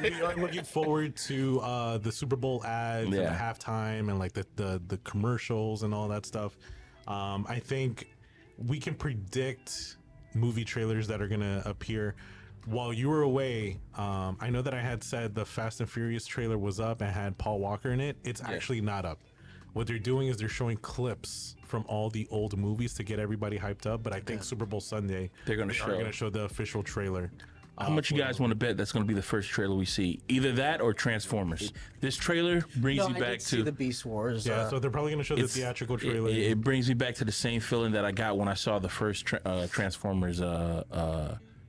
we are looking forward to the Super Bowl ads and the halftime and like the commercials and all that stuff. I think we can predict movie trailers that are gonna appear. While you were away, I know that I had said the Fast and Furious trailer was up and had Paul Walker in it. It's actually not up. What they're doing is they're showing clips from all the old movies to get everybody hyped up. But I think Super Bowl Sunday, they're going to show the official trailer. How much you guys want to bet that's going to be the first trailer we see? Either that or Transformers. This trailer brings you back to the Beast Wars. Yeah, so they're probably going to show the theatrical trailer. It brings me back to the same feeling that I got when I saw the first Transformers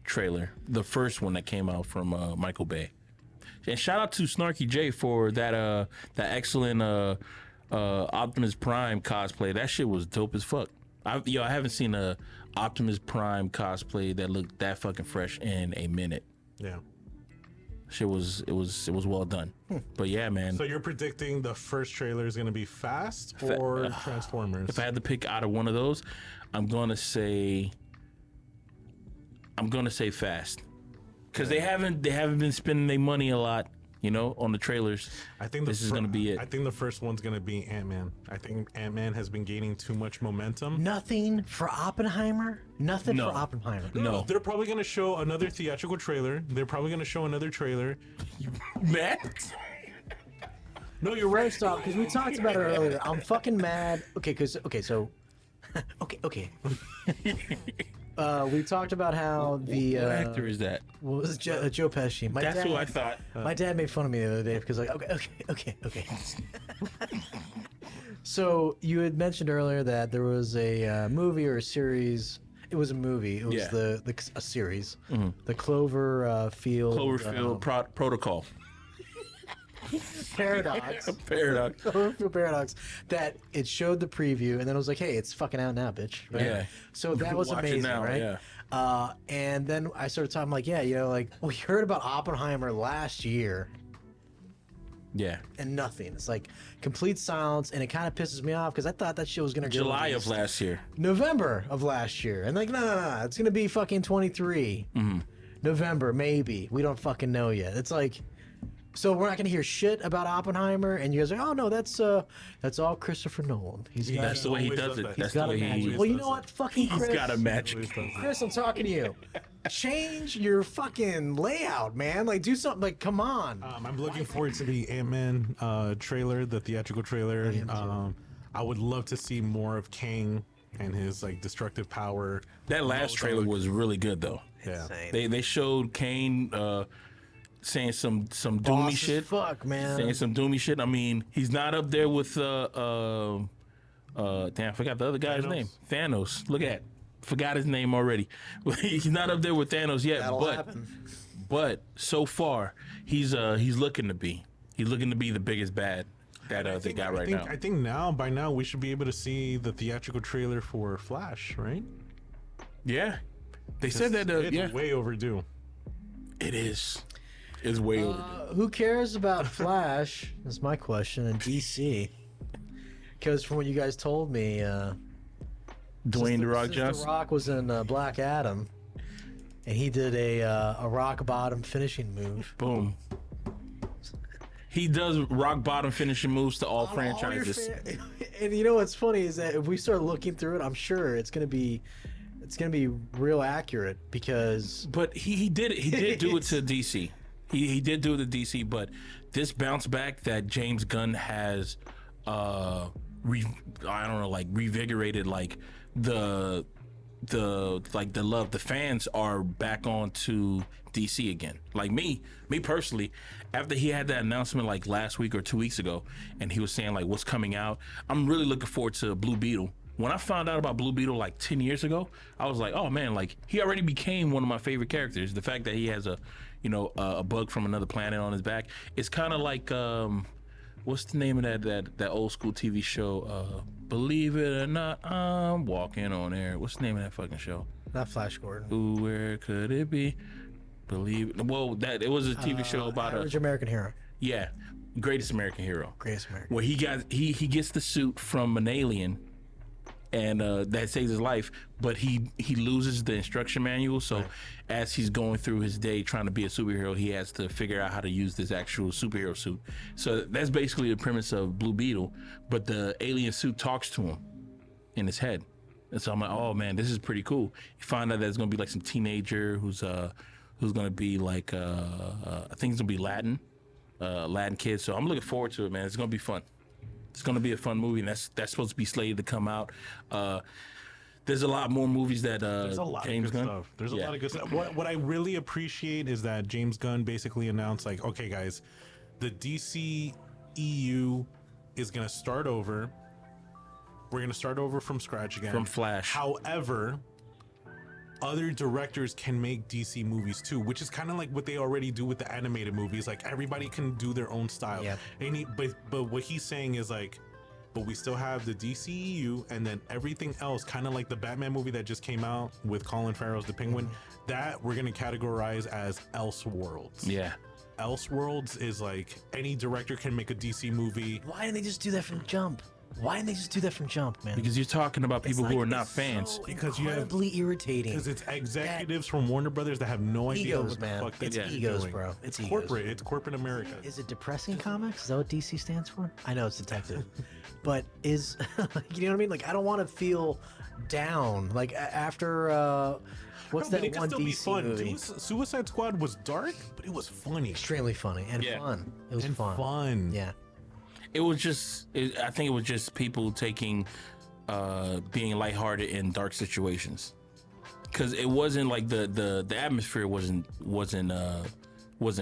trailer, the first one that came out from Michael Bay. And shout out to Snarky J for that excellent Optimus Prime cosplay. That shit was dope as fuck. I haven't seen a Optimus Prime cosplay that looked that fucking fresh in a minute. Yeah, shit was well done. But yeah, man. So you're predicting the first trailer is going to be Fast or Transformers? If I had to pick out of one of those, I'm gonna say Fast, because they haven't been spending their money a lot, on the trailers. I think this is going to be it. I think the first one's going to be Ant-Man. I think Ant-Man has been gaining too much momentum. Nothing for Oppenheimer? Nothing for Oppenheimer. No. They're probably going to show another theatrical trailer. They're probably going to show another trailer. Mad? No, you're right. Stop, because we talked about it earlier. I'm fucking mad. Okay. We talked about how the what actor is that? Well, it was Joe Pesci. That's who I thought. My dad made fun of me the other day because okay. So you had mentioned earlier that there was a movie or a series. It was a movie. It was a series. Mm-hmm. The Cloverfield Protocol. Paradox. Cloverfield Paradox. That it showed the preview, and then it was like, "Hey, it's fucking out now, bitch." Right? Yeah. So that was amazing, now, right? Yeah. And then I started talking like, we heard about Oppenheimer last year. Yeah. And nothing. It's like complete silence, and it kind of pisses me off because I thought that shit was gonna go July of last year. November of last year, and like, no, it's gonna be fucking 23. Mm-hmm. November, maybe. We don't fucking know yet. It's like. So we're not going to hear shit about Oppenheimer, and you guys are like, oh no, that's all Christopher Nolan. That's the way he does it. That's the way he. Well, you know what, fucking Chris. He's got a magic. Chris, I'm talking to you. Change your fucking layout, man. Like, do something. Like, come on. I'm looking forward to the Ant-Man trailer, the theatrical trailer. I would love to see more of Kang and his like destructive power. That last trailer was really good, though. Yeah, they showed Kane. Saying some doomy shit. Fuck, man. Saying some doomy shit. I mean, he's not up there with damn, I forgot the other guy's name. Thanos. Look at, forgot his name already. He's not up there with Thanos yet. But so far, he's looking to be. He's looking to be the biggest bad that they got now. I think by now we should be able to see the theatrical trailer for Flash, right? Yeah, they said that. It's way overdue. It is. Is way over. Who cares about Flash? That's my question. In DC, because from what you guys told me, Dwayne The Rock Johnson. The Rock was in Black Adam, and he did a rock bottom finishing move. Boom. He does rock bottom finishing moves to all franchises. And you know what's funny is that if we start looking through it, I'm sure it's gonna be real accurate because. But he did do it to DC. He did do it to DC, but this bounce back that James Gunn has, revigorated like the love. The fans are back on to DC again. Like me personally, after he had that announcement like last week or 2 weeks ago, and he was saying like what's coming out, I'm really looking forward to Blue Beetle. When I found out about Blue Beetle like 10 years ago, I was like, oh man, like he already became one of my favorite characters. The fact that he has a bug from another planet on his back. It's kind of like, what's the name of that old school TV show? Believe it or not, I'm walking on air. What's the name of that fucking show? Not Flash Gordon. Ooh, where could it be? It was a TV show about Average American Hero. Yeah, Greatest American Hero. Greatest American. Where he gets the suit from an alien, and that saves his life. But he loses the instruction manual. So as he's going through his day trying to be a superhero, he has to figure out how to use this actual superhero suit. So that's basically the premise of Blue Beetle. But the alien suit talks to him in his head. And so I'm like, oh man, this is pretty cool. You find out there's gonna be like some teenager who's gonna be like I think it's gonna be Latin kid. So I'm looking forward to it, man. It's gonna be fun. It's gonna be a fun movie, and that's supposed to be slated to come out. There's a lot more movies that There's a lot James of good Gunn. stuff. There's a lot of good stuff. What I really appreciate is that James Gunn basically announced, like, okay, guys, the DC EU is gonna start over. We're gonna start over from scratch again. From Flash. However, other directors can make DC movies too, which is kind of like what they already do with the animated movies. Like everybody can do their own style. Yep. But what he's saying is like, but we still have the DCEU, and then everything else, kind of like the Batman movie that just came out with Colin Farrell's The Penguin, that we're gonna categorize as Elseworlds. Yeah. Elseworlds is like any director can make a DC movie. Why didn't they just do that from Jump? Why didn't they just do that from Jump, man? Because you're talking about people who are not it's fans. So Because you have- incredibly irritating. Because it's executives from Warner Brothers that have no idea Egos, what the man. fuck It's they're egos, doing. bro. It's egos. corporate. It's corporate America. Is it Depressing Comics? Is that what DC stands for? I know it's detective, but is you know what I mean? Like I don't want to feel down. Like after what's No, but that it can one still be DC fun. movie? Suicide Squad was dark, but it was funny Extremely funny and Yeah. fun. It was and fun. Yeah. It was just, I think it was just people taking, being lighthearted in dark situations. Because it wasn't like the atmosphere wasn't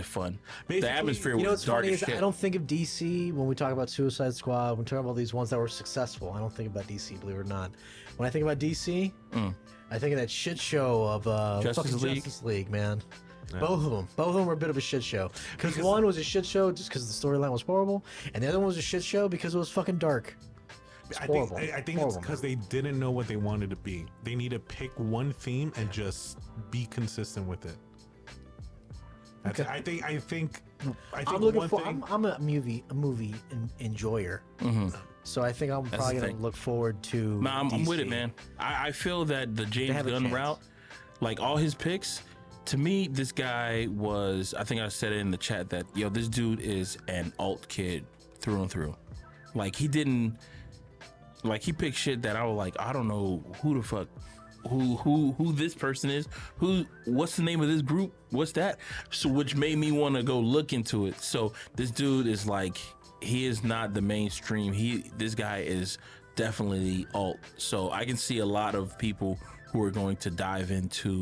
fun. Basically, The atmosphere You know was what's dark funny as is shit. I don't think of DC when we talk about Suicide Squad. When we talk about these ones that were successful, I don't think about DC. Believe it or not, when I think about DC, I think of that shit show of Justice fucking League? Justice League, man. Both of them were a bit of a shit show. Because one was a shit show just because the storyline was horrible, and the other one was a shit show because it was fucking dark. I horrible. think it's Horrible, because they didn't know what they wanted to be. They need to pick one theme and just be consistent with it. Okay. I think I'm looking one for. thing. I'm a movie enjoyer. So I think I'm probably the gonna thing. look forward to. Nah, I'm with it, DC. man. I feel that the James have a Gunn chance. route, like all his picks, to me, this guy was, I think I said it in the chat that, yo, this dude is an alt kid through and through. Like, he didn't, like, he picked shit that I was like, I don't know who the fuck, who this person is, what's the name of this group, what's that? So, which made me want to go look into it. So, this dude is like, he is not the mainstream. This guy is definitely alt. So, I can see a lot of people who are going to dive into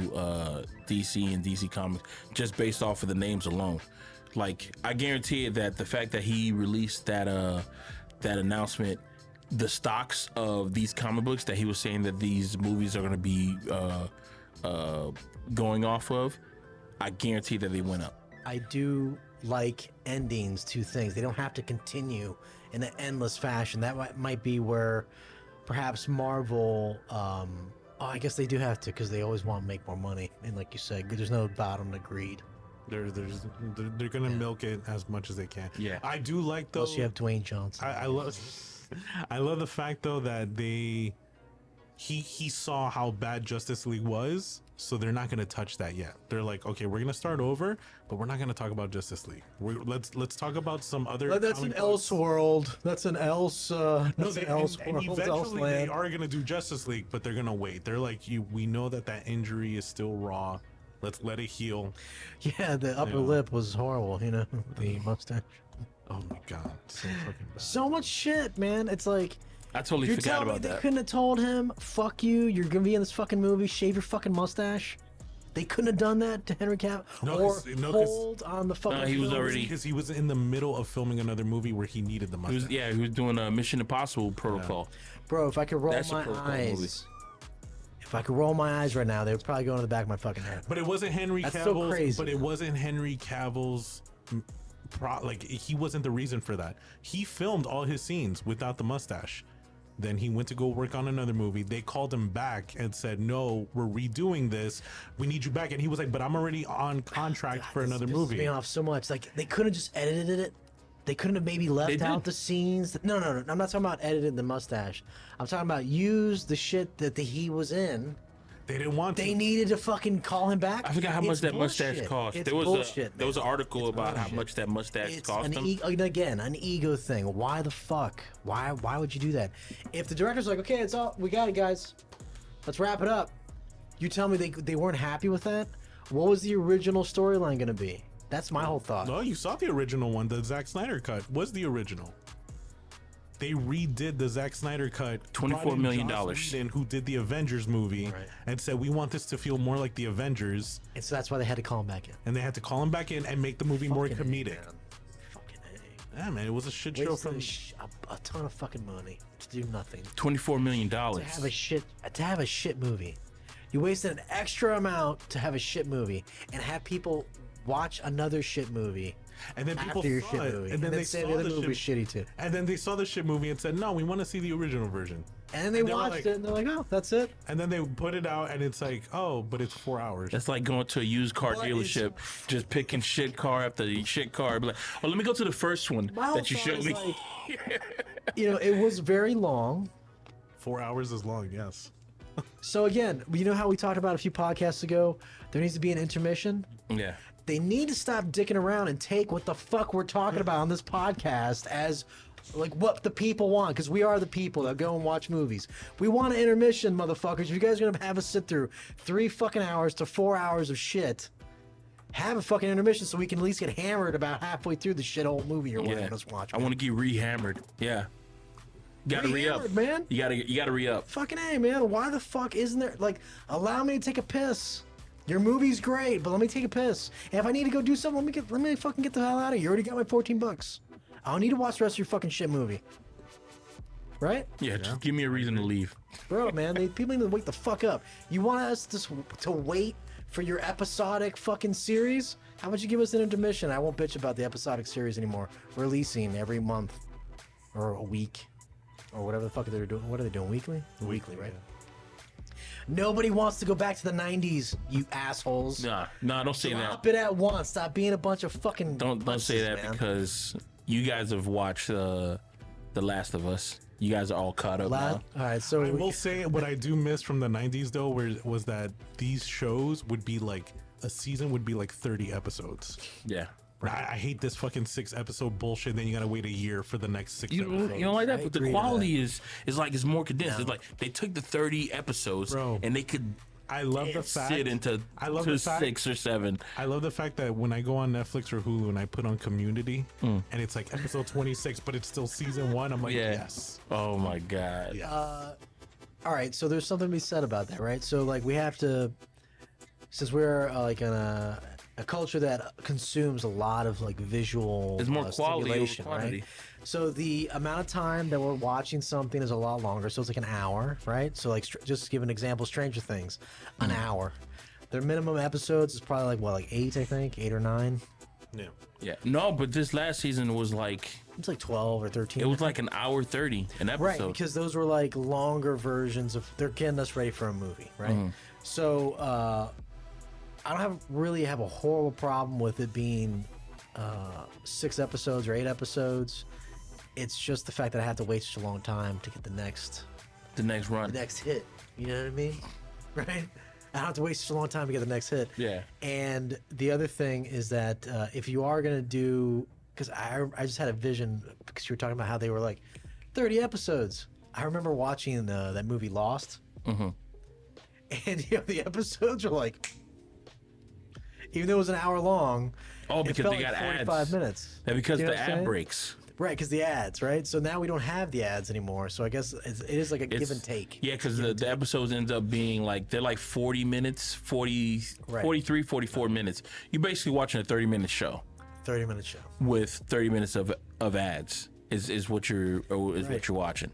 DC and DC Comics just based off of the names alone. Like, I guarantee it that the fact that he released that announcement, the stocks of these comic books that he was saying that these movies are going to be going off of, I guarantee that they went up. I do like endings to things. They don't have to continue in an endless fashion. That might be where perhaps Marvel. I guess they do have to because they always want to make more money. And like you said, there's no bottom to greed. They're gonna milk it as much as they can. Yeah. I do like though. Unless you have Dwayne Johnson. I love the fact though that he saw how bad Justice League was, so they're not gonna touch that yet. They're like, okay, we're gonna start over, but we're not gonna talk about Justice League. Let's talk about some other. That's an comic books. Elseworld. That's an else. No, That's an and Elseworld. eventually they Elseland. are gonna do Justice League, but they're gonna wait. They're like, we know that injury is still raw. Let's let it heal. Yeah, the upper lip was horrible. You know, the mustache. Oh my god, so fucking bad. So much shit, man. It's like I totally you're forgot telling me about they that. couldn't have told him, "Fuck you, you're gonna be in this fucking movie. Shave your fucking mustache." They couldn't have done that to Henry Cavill, No, or 'cause- no, 'cause- hold on the fucking. he was film. already- Because he was in the middle of filming another movie where he needed the mustache. He was doing a Mission Impossible protocol. Bro, if I could roll That's a my protocol eyes, movie. if I could roll my eyes right now, they would probably go in the back of my fucking head. But it wasn't Henry That's Cavill's. so crazy. But it wasn't Henry Cavill's. Like he wasn't the reason for that. He filmed all his scenes without the mustache. Then he went to go work on another movie. They called him back and said, "No, we're redoing this. We need you back." And he was like, "But I'm already on contract for This another pisses movie." me off so much. Like they could have just edited it They couldn't have maybe left out the scenes. No. I'm not talking about editing the mustache. I'm talking about use the shit that he was in. They didn't want They to. needed to fucking call him back. I forgot how much It's that bullshit. mustache cost. It's There was bullshit, there was an man. article about how much that mustache It's cost him. again, an ego thing. Why the fuck? Why would you do that? If the director's like, okay, it's all we got it, guys. Let's wrap it up. You tell me they weren't happy with that? What was the original storyline going to be? That's my whole thought. No, you saw the original one. The Zack Snyder cut was the original. They redid the Zack Snyder cut. $24 million. Joss Whedon, who did the Avengers movie, Right. and said we want this to feel more like the Avengers, And so that's why they had to call him back in. and they had to call him back in and make the movie more Fucking A, comedic. man. Fucking A. Yeah, man, it was a shit show Wasted from. a ton of fucking money to do nothing. $24 million. To have a shit movie. You wasted an extra amount to have a shit movie and have people watch another shit movie And then people after your saw shit it, movie, and then they say saw the other the movie was shit, shitty too. and then they saw the shit movie and said, "No, we want to see the original version." And then they And they were watched like- it and they're like, "Oh, that's it." And then they put it out, and it's like, "Oh, but it's 4 hours." That's like going to a used car But dealership, just picking shit car after shit car. Be like, oh, let me go to the first one My whole that you thought showed is me. like, it was very long. 4 hours is long, yes. So again, you know how we talked about a few podcasts ago? There needs to be an intermission. Yeah. They need to stop dicking around and take what the fuck we're talking about on this podcast as like what the people want, because we are the people that go and watch movies. We want an intermission, motherfuckers. If you guys are gonna have us sit through 3 fucking hours to 4 hours of shit, have a fucking intermission so we can at least get hammered about halfway through the shithole movie you're Yeah. letting us watch. I want to get re-hammered. Yeah. Gotta re-up. Re-hammered, man. You gotta re-up. Fucking A, man. Why the fuck isn't there, like, allow me to take a piss. Your movie's great, but let me take a piss. And if I need to go do something, let me fucking get the hell out of here. You already got my $14. I don't need to watch the rest of your fucking shit movie. Right? Yeah, just give me a reason to leave. Bro, man, people need to wake the fuck up. You want us to wait for your episodic fucking series? How about you give us an intermission? I won't bitch about the episodic series anymore. Releasing every month or a week or whatever the fuck they're doing. What are they doing? Weekly? Weekly, right? Nobody wants to go back to the 90s, you assholes. Nah, don't say that. Stop it at once. Stop being a bunch of fucking. Don't say pussies, that man. because you guys have watched The Last of Us. You guys are all caught up now. All right, so I will say what I do miss from the 90s though was that these shows would be like a season would be like 30 episodes. Yeah. I hate this fucking 6 episode bullshit. Then you gotta wait a year for the next 6 episodes. You don't like that, I but the agree to quality is like it's more condensed. It's like they took the 30 episodes Bro, and they could I love the fact. sit into I love to the fact- 6 or 7. I love the fact that when I go on Netflix or Hulu and I put on Community and it's like episode 26, but it's still season 1, I'm like, Yeah. yes. Oh my god. Yeah. all right, so there's something to be said about that, right? So like we have to, since we're like in a culture that consumes a lot of like visual There's more quality over stimulation, quantity. right? So the amount of time that we're watching something is a lot longer. So it's like an hour, right? So like just to give an example, Stranger Things, an hour. Their minimum episodes is probably like what, like 8, I think, 8 or 9. Yeah. Yeah. No, but this last season was like It's like 12 or 13. it was like an hour 30 an episode. Right, because those were like longer versions of. They're getting us ready for a movie, right? So I don't really have a horrible problem with it being 6 episodes or 8 episodes. It's just the fact that I have to wait such a long time to get the next run. hit. You know what I mean? Right? I don't have to wait such a long time to get the next hit. Yeah. And the other thing is that if you are gonna do, because I just had a vision because you were talking about how they were like 30 episodes. I remember watching that movie Lost, and the episodes are like, even though it was an hour long, Oh, it because felt they like got 45 ads. minutes. Yeah, because You know the what I'm ad saying? breaks. Right, because the ads, right? So now we don't have the ads anymore. So I guess it is like a give and take. Yeah, because the episodes end up being like they're like 40 minutes, 40, Right. 43, 44 minutes. You're basically watching a 30-minute show 30-minute show. with 30 minutes of ads is what you're what you're watching.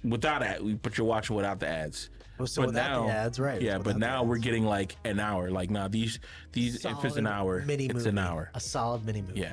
Without ad, but you're watching without the ads. Oh, so But without the ads, right? Yeah, It's but without the now we're ads. getting like an hour. Like now these if it's an Solid hour, mini it's movie. an hour. A solid mini movie. Yeah.